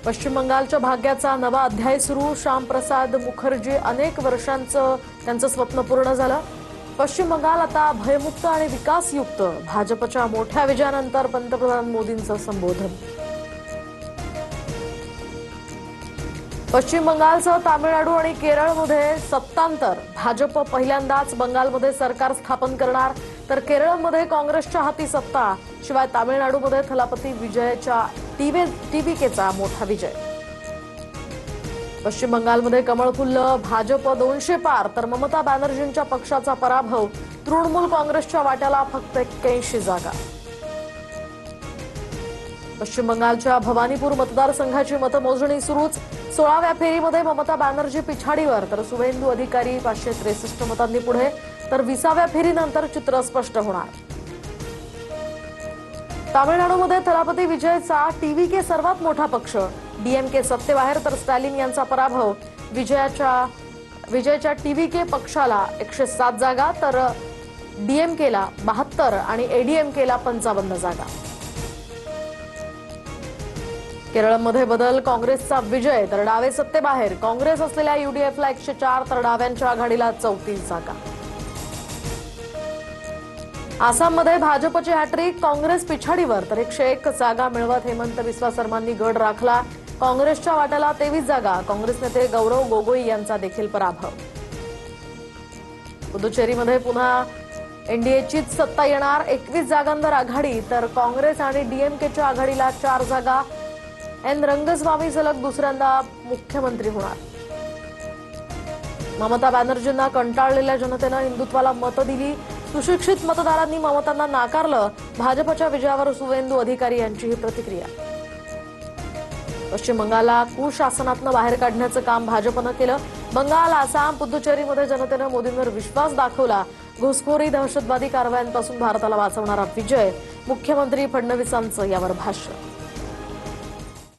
पश्चिम बंगालच्या भाग्याचा नवा अध्याय सुरू. श्यामप्रसाद मुखर्जी अनेक वर्षांचं त्यांचं स्वप्न पूर्ण झालं. पश्चिम बंगाल आता भयमुक्त आणि विकासयुक्त. भाजपच्या मोठ्या विजयानंतर पंतप्रधान मोदींचं संबोधन. पश्चिम बंगालसह तामिळनाडू आणि केरळमध्ये सत्तांतर. भाजप पहिल्यांदाच बंगालमध्ये सरकार स्थापन करणार, तर केरळमध्ये काँग्रेसच्या हाती सत्ता. शिवाय तामिळनाडूमध्ये थलापती विजयच्या टीव्हीकेचा मोठा विजय. पश्चिम बंगालमध्ये कमळ फुललं. भाजप 200 पार, तर ममता बॅनर्जींच्या पक्षाचा पराभव. तृणमूल काँग्रेसच्या वाट्याला फक्त 81 जागा. पश्चिम बंगालच्या भवानीपूर मतदारसंघाची मतमोजणी सुरूच. 16व्या फेरीमध्ये ममता बॅनर्जी पिछाडीवर, तर शुभेंदू अधिकारी 563 मतांनी पुढे. तर 20व्या फेरीनंतर चित्र स्पष्ट होणार. तामिळनाडूमध्ये थलापती विजयचा टीव्हीके सर्वात मोठा पक्ष. डीएमके सत्तेबाहेर, तर स्टॅलिन यांचा पराभव. विजयच्या टीव्हीके पक्षाला 107 जागा, तर डीएमकेला 72 आणि एडीएमकेला 55 जागा. केरळमध्ये बदल. काँग्रेसचा विजय, तर डावे सत्तेबाहेर. काँग्रेस असलेल्या यूडीएफला 104, तर डाव्यांच्या आघाडीला 34 जागा. आसाममध्ये भाजपची हॅट्रिक. काँग्रेस पिछाडीवर, तर 101 जागा मिळवत हेमंत बिस्वा सर्मांनी गड राखला. काँग्रेसच्या वाट्याला 23 जागा. काँग्रेस नेते गौरव गोगोई यांचा देखील पराभव. पुदुचेरीमध्ये पुन्हा एनडीएचीच सत्ता येणार. 21 जागांवर आघाडी, तर काँग्रेस आणि डीएमकेच्या आघाडीला 4 जागा. एन रंगस्वामी सलग दुसऱ्यांदा मुख्यमंत्री होणार. ममता बॅनर्जींना कंटाळलेल्या जनतेनं हिंदुत्वाला मतं दिली. सुशिक्षित मतदारांनी ममतांना नाकारलं. भाजपच्या विजयावर शुभेंदू अधिकारी यांची ही प्रतिक्रिया. पश्चिम बंगालला कुशासनातनं बाहेर काढण्याचं काम भाजपनं केलं. बंगाल, आसाम, पुदुचेरीमध्ये जनतेनं मोदींवर विश्वास दाखवला. घुसखोरी, दहशतवादी कारवायांपासून भारताला वाचवणारा विजय. मुख्यमंत्री फडणवीसांचं यावर भाष्य.